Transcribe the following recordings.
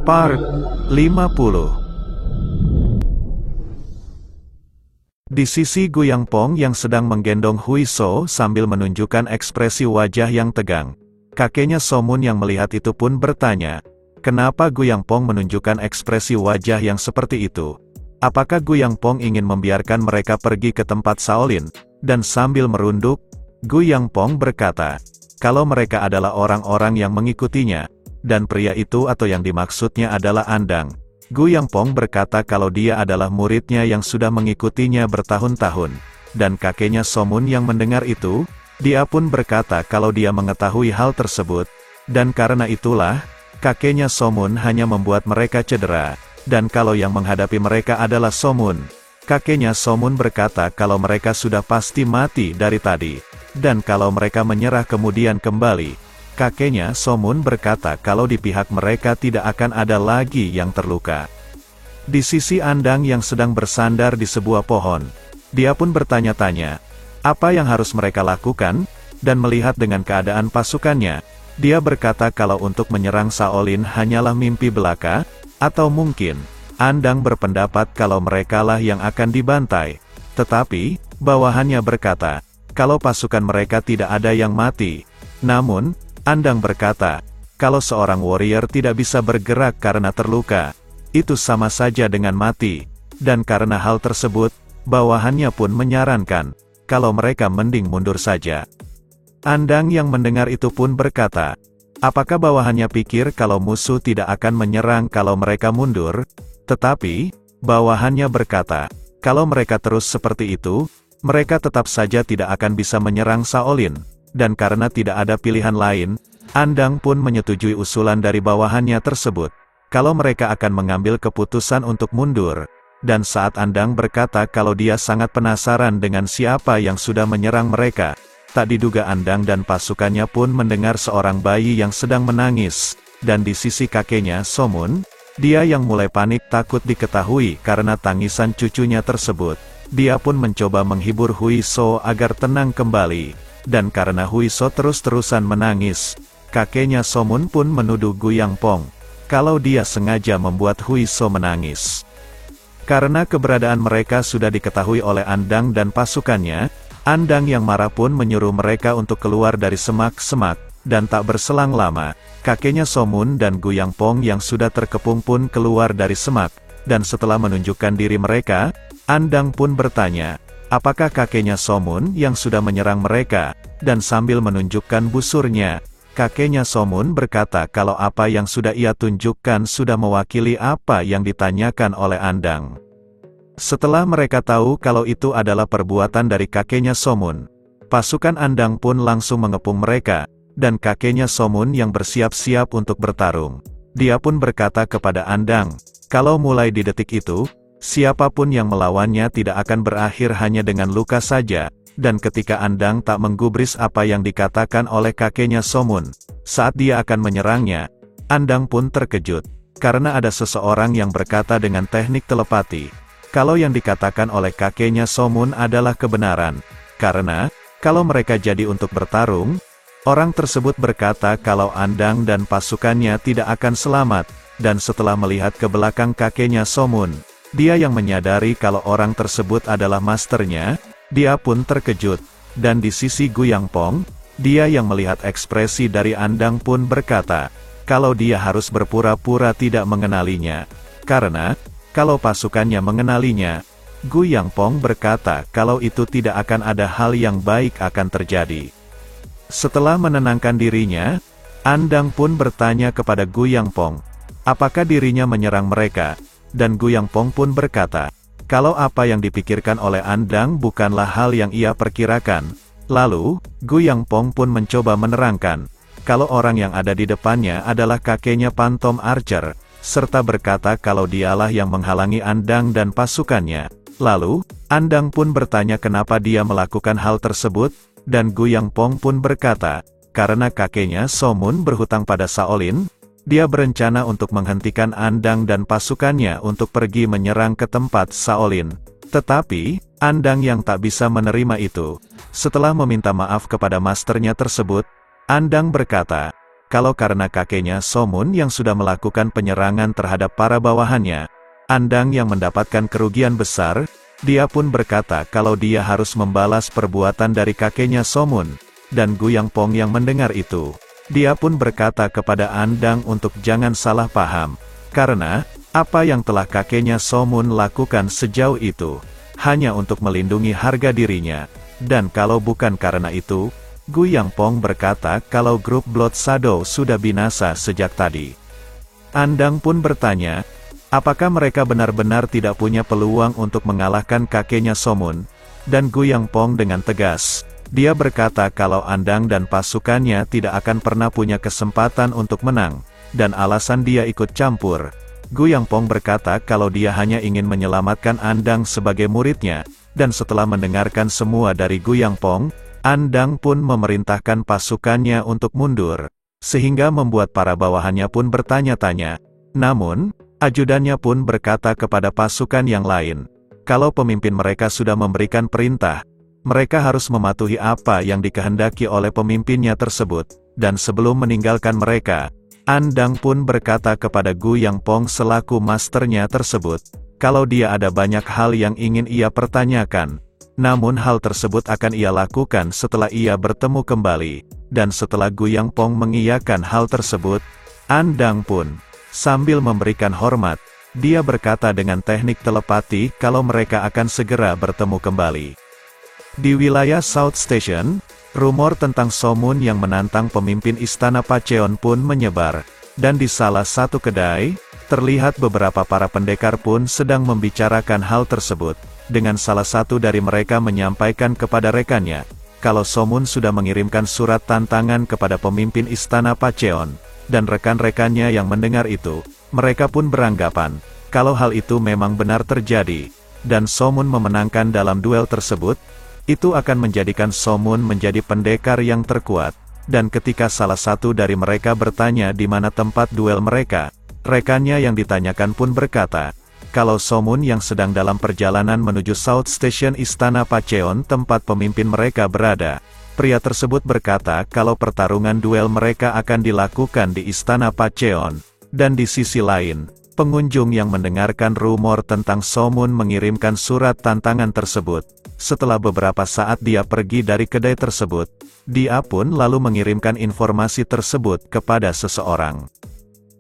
Part 50. Di sisi Gu Yangpong yang sedang menggendong Hui So sambil menunjukkan ekspresi wajah yang tegang. Kakeknya Somun yang melihat itu pun bertanya, kenapa Gu Yangpong menunjukkan ekspresi wajah yang seperti itu? Apakah Gu Yangpong ingin membiarkan mereka pergi ke tempat Shaolin? Dan sambil merunduk, Gu Yangpong berkata, kalau mereka adalah orang-orang yang mengikutinya, dan pria itu atau yang dimaksudnya adalah Andang. Gu Yangpong berkata kalau dia adalah muridnya yang sudah mengikutinya bertahun-tahun. Dan kakeknya Somun yang mendengar itu, dia pun berkata kalau dia mengetahui hal tersebut, dan karena itulah, kakeknya Somun hanya membuat mereka cedera, dan kalau yang menghadapi mereka adalah Somun. Kakeknya Somun berkata kalau mereka sudah pasti mati dari tadi, dan kalau mereka menyerah kemudian kembali, kakeknya Somun berkata kalau di pihak mereka tidak akan ada lagi yang terluka. Di sisi Andang yang sedang bersandar di sebuah pohon, dia pun bertanya-tanya, apa yang harus mereka lakukan, dan melihat dengan keadaan pasukannya, dia berkata kalau untuk menyerang Shaolin hanyalah mimpi belaka, atau mungkin, Andang berpendapat kalau merekalah yang akan dibantai. Tetapi, bawahannya berkata, kalau pasukan mereka tidak ada yang mati. Namun, Andang berkata, kalau seorang warrior tidak bisa bergerak karena terluka, itu sama saja dengan mati. Dan karena hal tersebut, bawahannya pun menyarankan, kalau mereka mending mundur saja. Andang yang mendengar itu pun berkata, apakah bawahannya pikir kalau musuh tidak akan menyerang kalau mereka mundur? Tetapi, bawahannya berkata, kalau mereka terus seperti itu, mereka tetap saja tidak akan bisa menyerang Shaolin. Dan karena tidak ada pilihan lain, Andang pun menyetujui usulan dari bawahannya tersebut. Kalau mereka akan mengambil keputusan untuk mundur. Dan saat Andang berkata kalau dia sangat penasaran dengan siapa yang sudah menyerang mereka, tak diduga Andang dan pasukannya pun mendengar seorang bayi yang sedang menangis. Dan di sisi kakeknya Somun, dia yang mulai panik takut diketahui karena tangisan cucunya tersebut. Dia pun mencoba menghibur Hui So agar tenang kembali. Dan karena Hui So terus-terusan menangis, kakeknya Somun pun menuduh Gu Yangpong kalau dia sengaja membuat Hui So menangis. Karena keberadaan mereka sudah diketahui oleh Andang dan pasukannya, Andang yang marah pun menyuruh mereka untuk keluar dari semak-semak, dan tak berselang lama, kakeknya Somun dan Gu Yangpong yang sudah terkepung pun keluar dari semak, dan setelah menunjukkan diri mereka, Andang pun bertanya, apakah kakeknya Somun yang sudah menyerang mereka, dan sambil menunjukkan busurnya, kakeknya Somun berkata kalau apa yang sudah ia tunjukkan sudah mewakili apa yang ditanyakan oleh Andang. Setelah mereka tahu kalau itu adalah perbuatan dari kakeknya Somun, pasukan Andang pun langsung mengepung mereka, dan kakeknya Somun yang bersiap-siap untuk bertarung. Dia pun berkata kepada Andang, kalau mulai di detik itu, siapapun yang melawannya tidak akan berakhir hanya dengan luka saja. Dan ketika Andang tak menggubris apa yang dikatakan oleh kakeknya Somun, saat dia akan menyerangnya, Andang pun terkejut, karena ada seseorang yang berkata dengan teknik telepati, kalau yang dikatakan oleh kakeknya Somun adalah kebenaran, karena, kalau mereka jadi untuk bertarung, orang tersebut berkata kalau Andang dan pasukannya tidak akan selamat, dan setelah melihat ke belakang kakeknya Somun, dia yang menyadari kalau orang tersebut adalah masternya, dia pun terkejut, dan di sisi Gu Yangpong, dia yang melihat ekspresi dari Andang pun berkata, kalau dia harus berpura-pura tidak mengenalinya, karena, kalau pasukannya mengenalinya, Gu Yangpong berkata kalau itu tidak akan ada hal yang baik akan terjadi. Setelah menenangkan dirinya, Andang pun bertanya kepada Gu Yangpong, apakah dirinya menyerang mereka, dan Gu Yangpong pun berkata, kalau apa yang dipikirkan oleh Andang bukanlah hal yang ia perkirakan. Lalu, Gu Yangpong pun mencoba menerangkan, kalau orang yang ada di depannya adalah kakeknya Pantom Archer, serta berkata kalau dialah yang menghalangi Andang dan pasukannya. Lalu, Andang pun bertanya kenapa dia melakukan hal tersebut, dan Gu Yangpong pun berkata, karena kakeknya Somun berhutang pada Shaolin, dia berencana untuk menghentikan Andang dan pasukannya untuk pergi menyerang ke tempat Shaolin. Tetapi, Andang yang tak bisa menerima itu. Setelah meminta maaf kepada masternya tersebut, Andang berkata, kalau karena kakeknya Somun yang sudah melakukan penyerangan terhadap para bawahannya, Andang yang mendapatkan kerugian besar, dia pun berkata kalau dia harus membalas perbuatan dari kakeknya Somun, dan Gu Yangpong yang mendengar itu. Dia pun berkata kepada Andang untuk jangan salah paham, karena, apa yang telah kakeknya Somun lakukan sejauh itu, hanya untuk melindungi harga dirinya, dan kalau bukan karena itu, Gu Yangpong berkata kalau grup Blood Shadow sudah binasa sejak tadi. Andang pun bertanya, apakah mereka benar-benar tidak punya peluang untuk mengalahkan kakeknya Somun? Dan Gu Yangpong dengan tegas, dia berkata kalau Andang dan pasukannya tidak akan pernah punya kesempatan untuk menang, dan alasan dia ikut campur. Gu Yangpong berkata kalau dia hanya ingin menyelamatkan Andang sebagai muridnya, dan setelah mendengarkan semua dari Gu Yangpong, Andang pun memerintahkan pasukannya untuk mundur, sehingga membuat para bawahannya pun bertanya-tanya. Namun, ajudannya pun berkata kepada pasukan yang lain, kalau pemimpin mereka sudah memberikan perintah, mereka harus mematuhi apa yang dikehendaki oleh pemimpinnya tersebut, dan sebelum meninggalkan mereka, Andang pun berkata kepada Gu Yangpong selaku masternya tersebut, kalau dia ada banyak hal yang ingin ia pertanyakan, namun hal tersebut akan ia lakukan setelah ia bertemu kembali, dan setelah Gu Yangpong mengiyakan hal tersebut, Andang pun, sambil memberikan hormat, dia berkata dengan teknik telepati kalau mereka akan segera bertemu kembali. Di wilayah South Station, rumor tentang Somun yang menantang pemimpin Istana Pacheon pun menyebar, dan di salah satu kedai, terlihat beberapa para pendekar pun sedang membicarakan hal tersebut, dengan salah satu dari mereka menyampaikan kepada rekannya, kalau Somun sudah mengirimkan surat tantangan kepada pemimpin Istana Pacheon, dan rekan-rekannya yang mendengar itu, mereka pun beranggapan, kalau hal itu memang benar terjadi, dan Somun memenangkan dalam duel tersebut, itu akan menjadikan Somun menjadi pendekar yang terkuat, dan ketika salah satu dari mereka bertanya di mana tempat duel mereka, rekannya yang ditanyakan pun berkata, kalau Somun yang sedang dalam perjalanan menuju South Station Istana Pacheon tempat pemimpin mereka berada. Pria tersebut berkata kalau pertarungan duel mereka akan dilakukan di Istana Pacheon, dan di sisi lain, pengunjung yang mendengarkan rumor tentang Somun mengirimkan surat tantangan tersebut, setelah beberapa saat dia pergi dari kedai tersebut, dia pun lalu mengirimkan informasi tersebut kepada seseorang.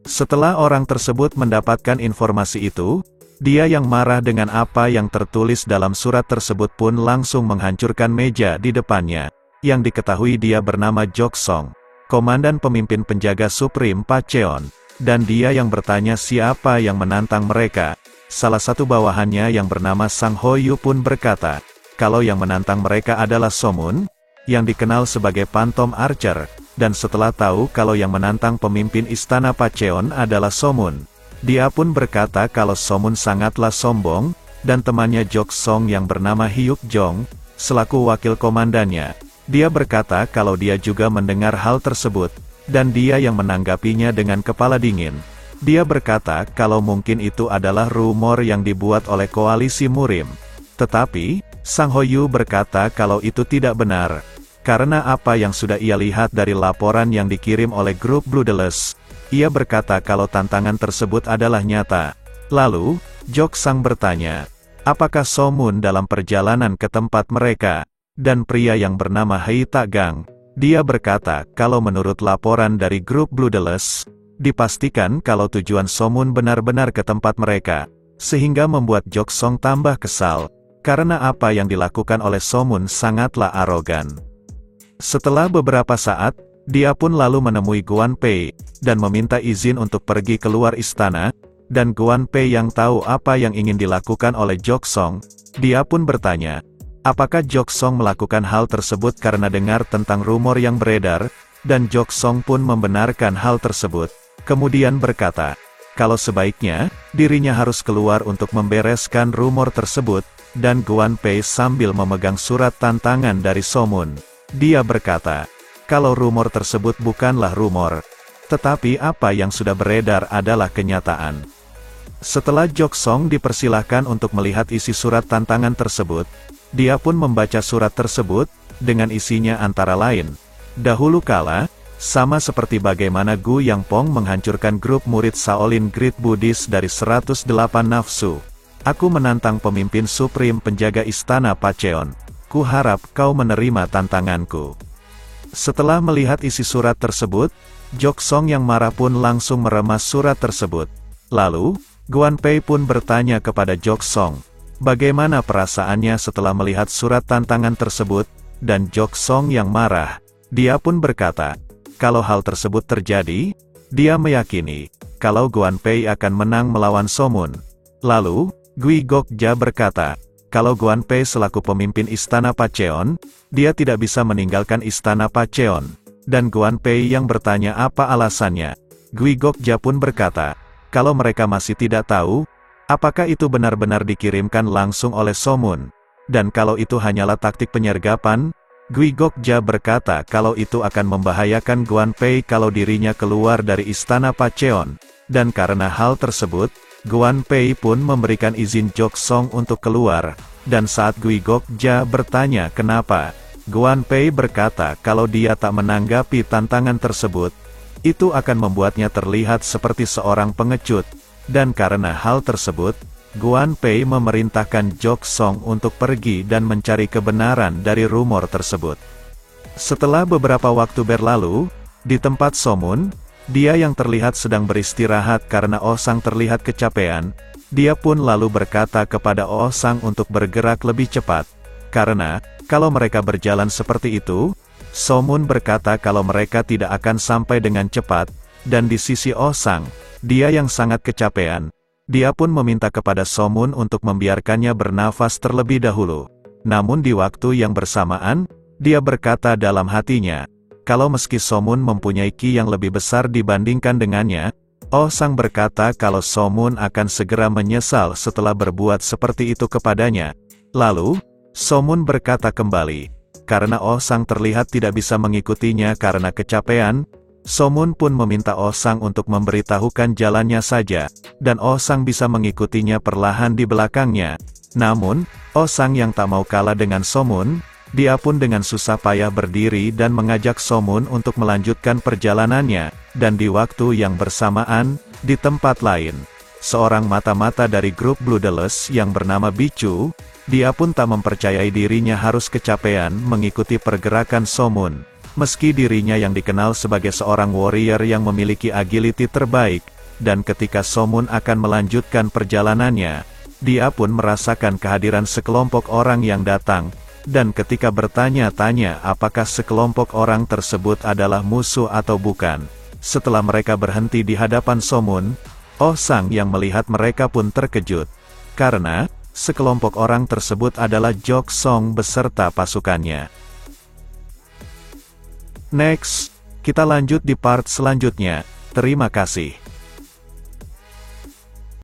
Setelah orang tersebut mendapatkan informasi itu, dia yang marah dengan apa yang tertulis dalam surat tersebut pun langsung menghancurkan meja di depannya, yang diketahui dia bernama Jok Song, komandan pemimpin penjaga Supreme Pacheon, dan dia yang bertanya siapa yang menantang mereka. Salah satu bawahannya yang bernama Sang Hoyu pun berkata, kalau yang menantang mereka adalah Somun, yang dikenal sebagai Phantom Archer, dan setelah tahu kalau yang menantang pemimpin Istana Pacheon adalah Somun, dia pun berkata kalau Somun sangatlah sombong, dan temannya Jok Song yang bernama Hyuk Jong, selaku wakil komandannya, dia berkata kalau dia juga mendengar hal tersebut, dan dia yang menanggapinya dengan kepala dingin. Dia berkata kalau mungkin itu adalah rumor yang dibuat oleh koalisi Murim. Tetapi, Sang Hoyu berkata kalau itu tidak benar, karena apa yang sudah ia lihat dari laporan yang dikirim oleh grup Bloodless. Ia berkata kalau tantangan tersebut adalah nyata. Lalu, Jok Sang bertanya, apakah Somun dalam perjalanan ke tempat mereka? Dan pria yang bernama Hei Tagang, dia berkata kalau menurut laporan dari grup Bloodless, dipastikan kalau tujuan Somun benar-benar ke tempat mereka, sehingga membuat Jok Song tambah kesal, karena apa yang dilakukan oleh Somun sangatlah arogan. Setelah beberapa saat, dia pun lalu menemui Guan Pei, dan meminta izin untuk pergi keluar istana, dan Guan Pei yang tahu apa yang ingin dilakukan oleh Jok Song, dia pun bertanya, apakah Jok Song melakukan hal tersebut karena dengar tentang rumor yang beredar, dan Jok Song pun membenarkan hal tersebut, kemudian berkata, kalau sebaiknya, dirinya harus keluar untuk membereskan rumor tersebut, dan Guan Pei sambil memegang surat tantangan dari Somun. Dia berkata, kalau rumor tersebut bukanlah rumor, tetapi apa yang sudah beredar adalah kenyataan. Setelah Jok Song dipersilahkan untuk melihat isi surat tantangan tersebut, dia pun membaca surat tersebut, dengan isinya antara lain, dahulu kala, Sama seperti bagaimana Gu Yangpong menghancurkan grup murid Shaolin Great Buddhist dari 108 nafsu. Aku menantang pemimpin Supreme penjaga istana Pacheon. Ku harap kau menerima tantanganku. Setelah melihat isi surat tersebut, Jok Song yang marah pun langsung meremas surat tersebut. Lalu, Guan Pei pun bertanya kepada Jok Song, bagaimana perasaannya setelah melihat surat tantangan tersebut, dan Jok Song yang marah. Dia pun berkata, kalau hal tersebut terjadi, dia meyakini, kalau Guan Pei akan menang melawan Somun. Lalu, Gui Gokja berkata, kalau Guan Pei selaku pemimpin istana Pacheon, dia tidak bisa meninggalkan istana Pacheon. Dan Guan Pei yang bertanya apa alasannya. Gui Gokja pun berkata, kalau mereka masih tidak tahu, apakah itu benar-benar dikirimkan langsung oleh Somun. Dan kalau itu hanyalah taktik penyergapan, Gui Gokja berkata kalau itu akan membahayakan Guan Pei kalau dirinya keluar dari istana Pacheon. Dan karena hal tersebut, Guan Pei pun memberikan izin Jok Song untuk keluar, dan saat Gui Gokja bertanya kenapa, Guan Pei berkata kalau dia tak menanggapi tantangan tersebut, itu akan membuatnya terlihat seperti seorang pengecut, dan karena hal tersebut, Guan Pei memerintahkan Jok Song untuk pergi dan mencari kebenaran dari rumor tersebut. Setelah beberapa waktu berlalu, di tempat Somun, dia yang terlihat sedang beristirahat karena Oh Sang terlihat kecapean, dia pun lalu berkata kepada Oh Sang untuk bergerak lebih cepat. Karena, kalau mereka berjalan seperti itu, Somun berkata kalau mereka tidak akan sampai dengan cepat, dan di sisi Oh Sang, dia yang sangat kecapean, dia pun meminta kepada Somun untuk membiarkannya bernafas terlebih dahulu. Namun di waktu yang bersamaan, dia berkata dalam hatinya, kalau meski Somun mempunyai ki yang lebih besar dibandingkan dengannya, Oh Sang berkata kalau Somun akan segera menyesal setelah berbuat seperti itu kepadanya. Lalu, Somun berkata kembali, karena Oh Sang terlihat tidak bisa mengikutinya karena kecapean, Somun pun meminta Oh Sang untuk memberitahukan jalannya saja, dan Oh Sang bisa mengikutinya perlahan di belakangnya. Namun, Oh Sang yang tak mau kalah dengan Somun, dia pun dengan susah payah berdiri dan mengajak Somun untuk melanjutkan perjalanannya, dan di waktu yang bersamaan, di tempat lain, seorang mata-mata dari grup Bloodless yang bernama Bichu, dia pun tak mempercayai dirinya harus kecapean mengikuti pergerakan Somun, meski dirinya yang dikenal sebagai seorang warrior yang memiliki agility terbaik, dan ketika Somun akan melanjutkan perjalanannya, dia pun merasakan kehadiran sekelompok orang yang datang, dan ketika bertanya-tanya apakah sekelompok orang tersebut adalah musuh atau bukan, setelah mereka berhenti di hadapan Somun, Oh Sang yang melihat mereka pun terkejut, karena sekelompok orang tersebut adalah Jok Song beserta pasukannya. Next, kita lanjut di part selanjutnya. Terima kasih.